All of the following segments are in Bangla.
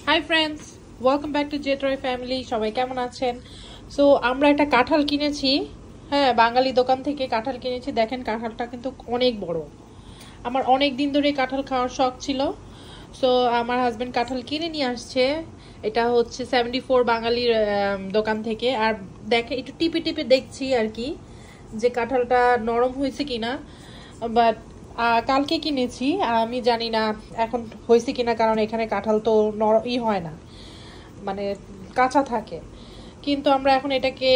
High friends, welcome back to Jetroy family. সবাই কেমন আছেন? সো আমরা একটা কাঁঠাল কিনেছি, হ্যাঁ, বাঙালি দোকান থেকে কাঁঠাল কিনেছি। দেখেন কাঁঠালটা কিন্তু অনেক বড়। আমার অনেক দিন ধরে কাঁঠাল খাওয়ার শখ ছিল। সো আমার হাজব্যান্ড কাঁঠাল কিনে নিয়ে আসছে। এটা হচ্ছে 74 বাঙালির দোকান থেকে। আর দেখে একটু টিপে টিপে দেখছি আর কি যে কাঁঠালটা নরম হয়েছে কিনা। বাট কালকে কিনেছি, আমি জানি না এখন হয়েছে কিনা, কারণ এখানে কাঁঠাল তো হয় না, মানে কাঁচা থাকে। কিন্তু আমরা এখন এটাকে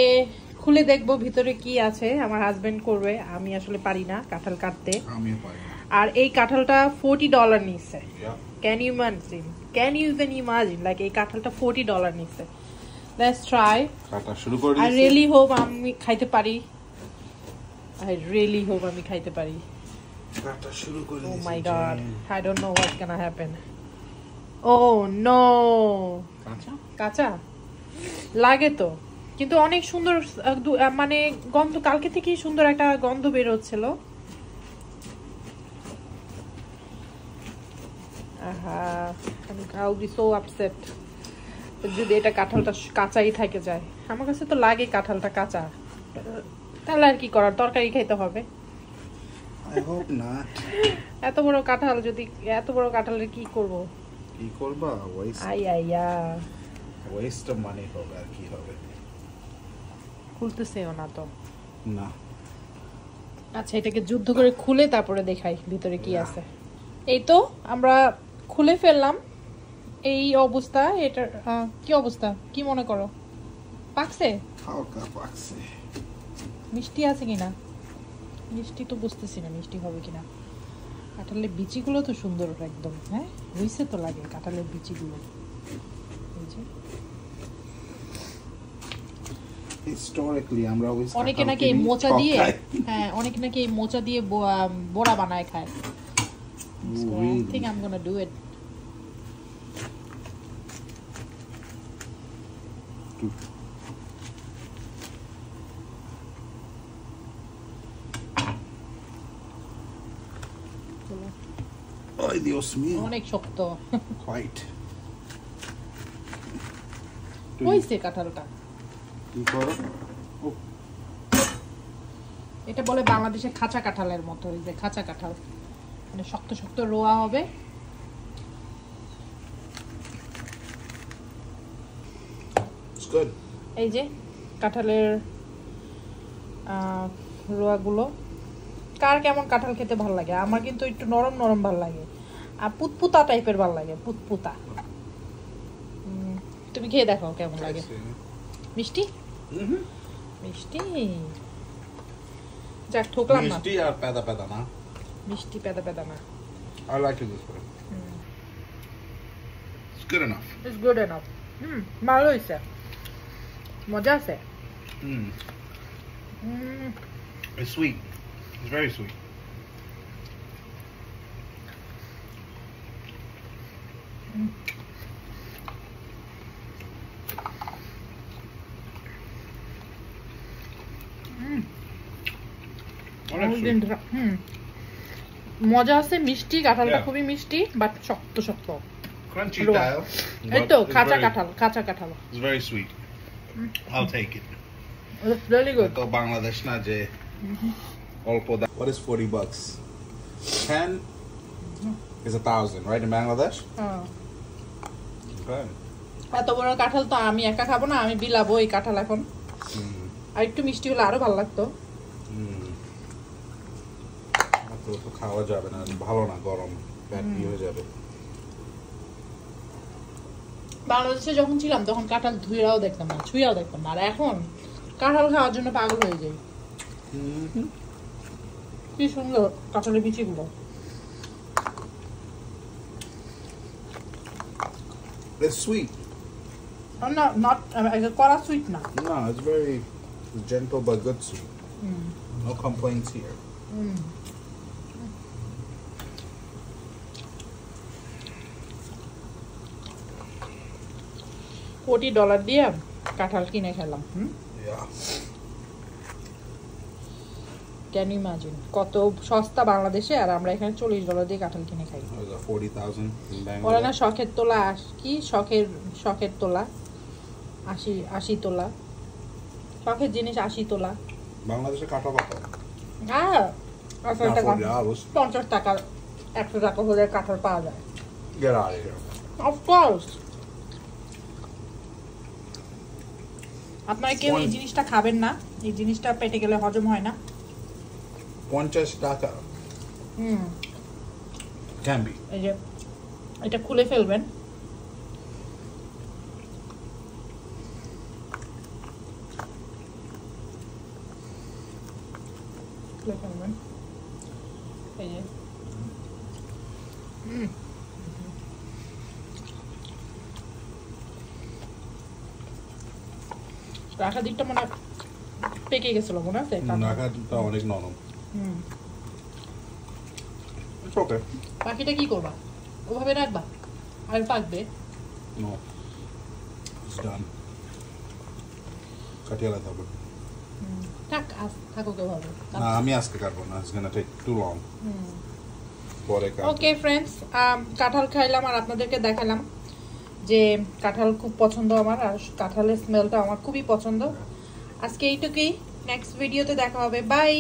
খুলে দেখবো ভিতরে কি আছে। আমার হাজবেন্ড করবে, আমি আসলে পারি না কাঁঠাল কাটতে। আর এই কাঁঠালটা $40 নিচ্ছে। Can you even imagine, like এই কাঁঠালটা $40 নিচ্ছে। Let's try. কাটা শুরু করে আই রিয়েলি হোপ আমি খাইতে পারি। কাটা শুরু করে Oh my god, I don't know what's gonna happen. Oh no, কাঁচা লাগে তো, কিন্তু অনেক সুন্দর মানে গন্ধ, কালকে থেকেই সুন্দর একটা গন্ধ বের হচ্ছিল। I'll be so upset যদি এটা কাঁঠালটা কাঁচাই থেকে যায়। আমার কাছে তো লাগে কাঁঠালটা কাঁচা, তাহলে আর কি করার, তরকারি খাইতে হবে। I hope not. এত বড় কাঁঠাল, যদি এত বড় কাঁঠালের কি করব? কি করবা? ওয়েস্ট অফ মানি হবে, আর কি হবে? খুলতেছেও না তো। না, আচ্ছা, এটাকে যুদ্ধ করে খুলে তারপরে দেখাই ভিতরে কি আছে। এই তো আমরা খুলে ফেললাম। এই অবস্থা। এটা কি অবস্থা, কি মনে করো? পাকছে? হালকা পাকছে। মিষ্টি আছে কিনা? মিষ্টি তো বুঝতেছি না মিষ্টি হবে কিনা। কাঁঠালের বিচিগুলো তো সুন্দর একদম, হ্যাঁ হইছে তো লাগে কাঁঠালের বিচিগুলো। হিস্টোরিক্যালি আমরা অনেকে নাকি এই মোচা দিয়ে, হ্যাঁ অনেকে নাকি এই মোচা দিয়ে বড়া বানায় খায়। I think I'm gonna do it. Ay, Dios mío. অনেক শক্ত। Quite. হইছে কাঁঠালটা। কি করো? এটা বলে বাংলাদেশে খাঁচা কাঁঠালের মতো, এই যে খাঁচা কাঁঠাল, মানে শক্ত শক্ত রোয়া হবে। It's good. এই যে কাঁঠালের রোয়াগুলো। কার কেমন কাঁঠাল খেতে ভালো লাগে? আমার কিন্তু একটু নরম নরম ভালো লাগে, আর পুতপুতা টাইপের ভালো লাগে, পুতপুতা। তুমি খেয়ে দেখো কেমন লাগে। মিষ্টি মিষ্টি, যাক ঠকলাম না। মিষ্টি আর পেদা পেদা না। মিষ্টি পেদা পেদা না। I like it this way. It's good enough. It's good enough. ভালো হয়েছে, মজা আছে। It's sweet. It's very sweet. মজা আছে, মিষ্টি, কাঁঠালটা খুবই মিষ্টি, বাট শক্ত শক্ত। Crunchy style. এই তো কাঁচা কাঁঠাল, কাঁচা কাঁঠাল। It's very sweet. I'll take it. It's really good. তো বাংলাদেশ না যে অল্প দাম। What is $40? 10 is 1,000, right, in Bangladesh? Okay. এত বড় কাঁঠাল তো আমি একা খাবো না, আমি বিলাবো এই কাঁঠাল এখন। আর একটু মিষ্টি হলে আরো ভালো লাগতো। তো খাওয়া যাবে না, ভালো না, গরম ব্যাকটেরিয়া হয়ে যাবে। বাংলাদেশে যখন ছিলাম তখন কাঁঠাল ধুইরাও দেখতাম না, ছুঁয়াও দেখতাম না, আর এখন কাঁঠাল খাওয়ার জন্য পাগল হয়ে যাই। কি সুন্দর কাঁঠালের বিচিগুলো। It's sweet. Not কড়া সুইট না। No, it's very gentle but good sweet. No complaints here. $40 দিয়ে কাঁঠাল কিনে খেলাম। Yeah. ক্যান ইউ ইমাজিন কত সস্তা বাংলাদেশে, আর আমরা এখানে $40 দিয়ে কাঁঠাল কিনে খাই। 40,000 in বলে না Bangladesh. শখের তোলা, কি শখের তোলা 80 তোলা, শখের জিনিস 80 তোলা। বাংলাদেশে কাঁঠাল কত? হ্যাঁ, $40. 50 টাকা 100 টাকা হলে কাঁঠাল পাওয়া যায়। Get out of here. Of course. আপনারা কেউ এই জিনিসটা খাবেন না, এই জিনিসটা পেটে গেলে হজম হয় না। 50 টাকা। Can be. এই যে এটা খুলে ফেলবেন, এই যে রাখা দিকটা মনে হয় পেকে গেছিল, মনে আছে? নাকাটা অনেক নরম। It's okay. বাকিটা কি করবা? ওভাবে রাখবা আর পাকবে? No. It's done. কাটিয়ে লাগাতে হবে। থাকুক ওভাবে। না, আমি আজকে কাটবো না। It's gonna take too long. পরে কাটবো। ওকে ফ্রেন্ডস, কাঁঠাল খাইলাম আর আপনাদেরকে দেখালাম যে কাঁঠাল খুব পছন্দ আমার, আর কাঁঠালের স্মেলটা আমার খুবই পছন্দ। আজকে এইটুকুই, নেক্সট ভিডিওতে দেখা হবে, বাই।